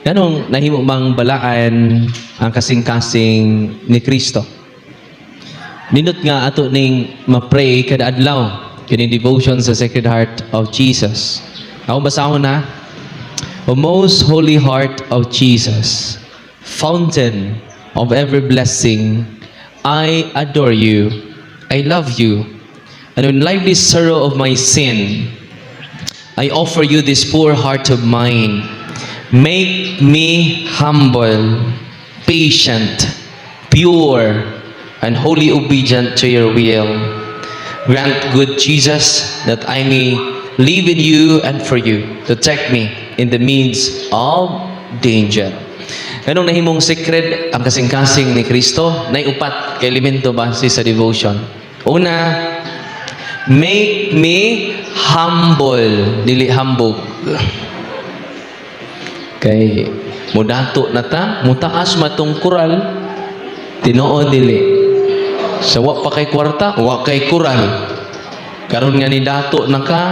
Ganong nahimo bang balaan ang kasing-kasing ni Kristo? Nindot nga ato ning ma-pray kada adlaw kini devotion sa Sacred Heart of Jesus. Ako basahon na. O most holy heart of Jesus, fountain of every blessing, I adore you, I love you, and in lively sorrow of my sin, I offer you this poor heart of mine. Make me humble, patient, pure, and wholly obedient to your will. Grant, good Jesus, that I may live in you and for you, to protect me in the means of danger. Anong nahimong secret ang kasing-kasing ni Kristo? Naiupat ka elemento base sa devotion. Una, make me humble, dili hambog. Kay mudato na ta, mutaas matong kural, tinuod dili. Sa wa pa kay kwarta, wa kay kural. Karon nga ni dato na ka,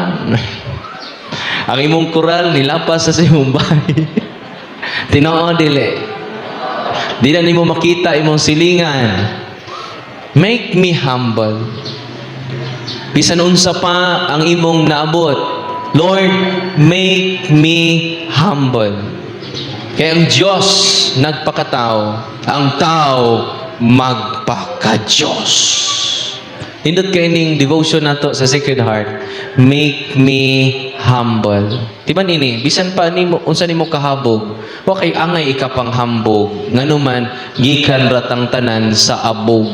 ang imong kural nilapas sa imong bahay. Tinuod dili. Di na nimo makita imong silingan. Make me humble. Bisan unsa pa ang imong naabot, Lord, make me humble. Kaya ang Diyos nagpakatao, ang tao magpaka-Diyos. Hindot kayo ning devotion nato sa Sacred Heart, make me humble. Diba nini, bisan pa nimo, unsa nimo kahabog, wa kay angay ikapang hambog, nganuman gikan ratang tanan sa abog.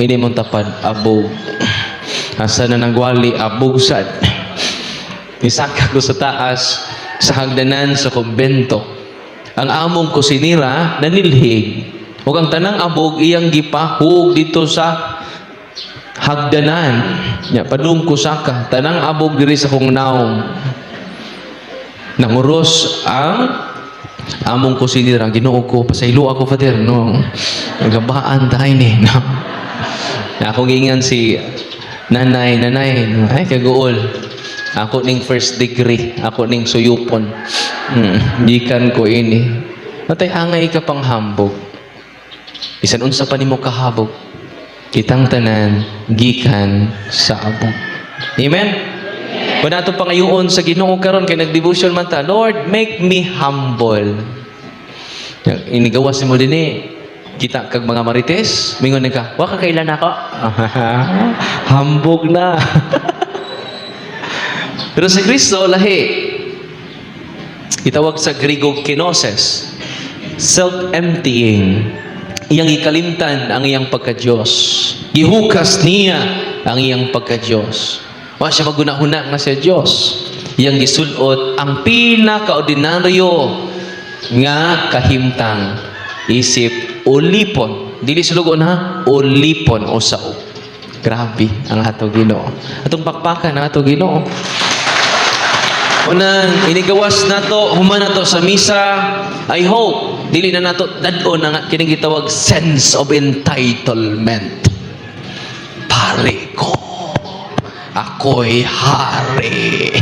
Ini mong tapad, abog. Asa na nagwali, abog sad. Isaka ko sa taas, sa hagdanan sa kumbento. Ang among kusinira nanilhig. Ug ang tanang abog iyang gipahug dito sa hagdanan. Nya padung kusaka tanang abog diri sa kong naong. Nanguros ang among kusinira. Ginoo ko pasaylo ako father no. Nagabaan tayo ni. No. Ako gingan si nanay, ay kaguol. Ako ning first degree, ako ning suyupon. Gikan ko ini. Natay angay ka pang hambog. Bisan unsa pa nimo kahabog, kitang tanan gikan sa abog. Amen. Kun ato pangayoon sa Ginoo karon kay nagdevotion man ta, Lord, make me humble. Inigawas mo dinhi. Kita kag mga marites, mingon ka, wa ka kailan ako? Hambog na. Pero si Kristo, lahi. Itawag sa Griego kenosis. Self-emptying. Iyang ikalimtan ang iyang pagka-Diyos. Gihukas niya ang iyang pagka-Diyos. Wa siya maguna-huna nga siya Diyos. Iyang gisulot ang pinaka-ordinaryo nga kahimtang isip ulipon. Dili sulugon ha? Ulipon o sao. Grabe ang ato Ginoo. Atong pakpakan ang ato Ginoo. Unang inigawas nato, human nato sa misa, I hope, dili na nato dadon ang kining gitawag sense of entitlement. Pare ko, ako'y hari.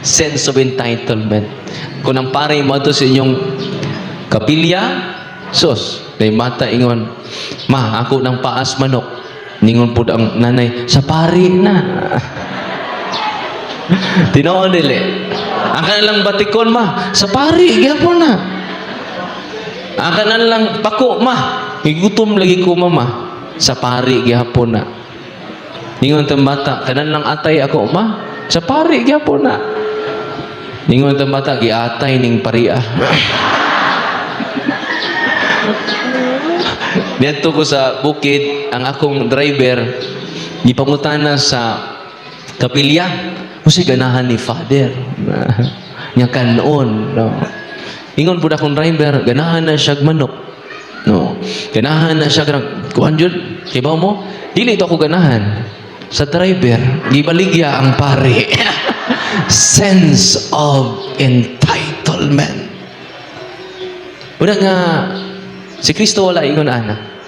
Sense of entitlement. Kung ang pare mo ito sa inyong kapilya, sus, may mata ingon, ma, ako ng paas manok. Ningon po ang nanay, sa pare na. Tinoon dili. Ang kanilang batikon, ma, sa pari, gyapon na. Ang kanilang pako, ma, igutom lagi ko, mama, sa pari, gyapon na. Ningon tang bata, kanilang atay ako, ma, sa pari, gyapon na. Ningon tang bata, giatay ning paria. Dito ko sa bukid, ang akong driver, gipangutana sa kapilya, kasi ganahan ni Father. Nya kanon. No? Ingon po na akong driver, ganahan na siya manok. No? Ganahan na siya kuhan dyan. Kibaw mo? Dili ito ako ganahan. Sa driver, gibaligya ang pare. Sense of entitlement. Una nga, si Kristo wala ingon ana.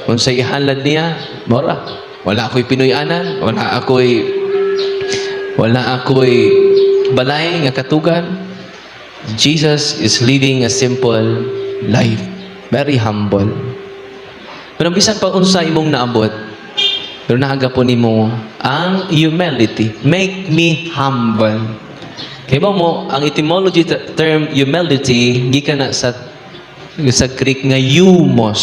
Kung sa ihalad niya, wala ako'y Pinoy-anan, wala ako'y balay nga katugan. Jesus is living a simple life. Very humble. Pero bisan pa unsa imong naabot, pero naagapon nimo ang humility. Make me humble. Kaya ba mo, ang etymology term humility, gikan na sa Greek nga humos.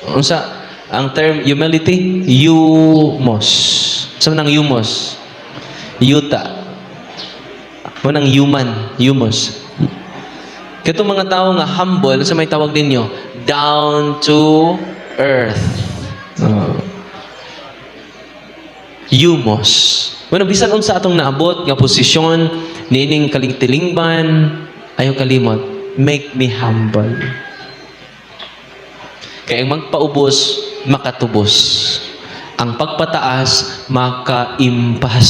Unsa ang term humility? Humos. Sa nang humos? Yuta. Manang human, humos. Katong mga tao nga humble, sa may tawag ninyo, down to earth. Humos. Bueno, bisan unsa atong naabot nga posisyon niining kalingtilingban, ayaw kalimot, make me humble. Kaya ang magpaubos, makatubos. Ang pagpataas, makaimpas.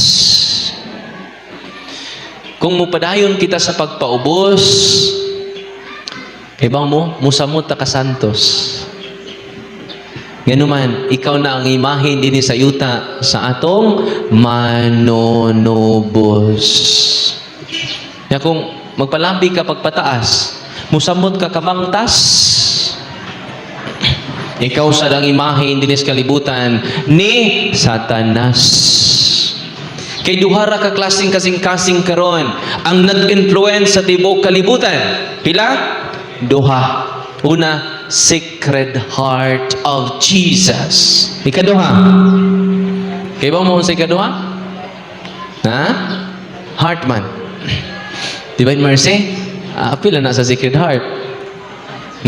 Kung mupadayon kita sa pagpaubos, ibang mo, musamot ta ka santos. Ganuman, ikaw na ang imahin din sa yuta sa atong manonobos. Kaya kung magpalambi ka pagpataas, musamot ka kamangtas, ikaw sa lang imahin din sa kalibutan ni Satanas. Kay duhara ka klaseng kasing-kasing karon ang nag-influence sa tibok kalibutan. Pila? Duha. Una, Sacred Heart of Jesus. Ikaduha. Kaya ba mo sa ikaduha? Ha? Heart man. Divine Mercy? Pila na sa Sacred Heart.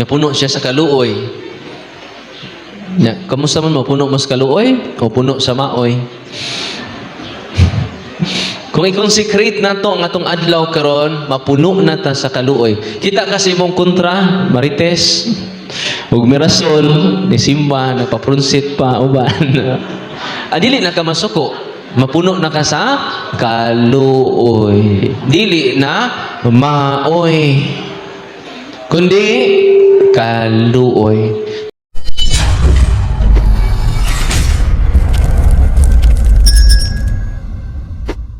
Napuno siya sa kaluoy. Kamusta man mo? Puno mo sa kaluoy? O puno sa maoy? Kung i-consecrate na to ang atong adlaw karon, mapuno na ta sa kaluoy. Kita kasi mong kontra, Marites, ug Mirasol, ni Simba, nagpaprunsit pa, uban. Dili na ka masuko. Mapuno na ka sa kaluoy. Dili na maoy. Kundi kaluoy.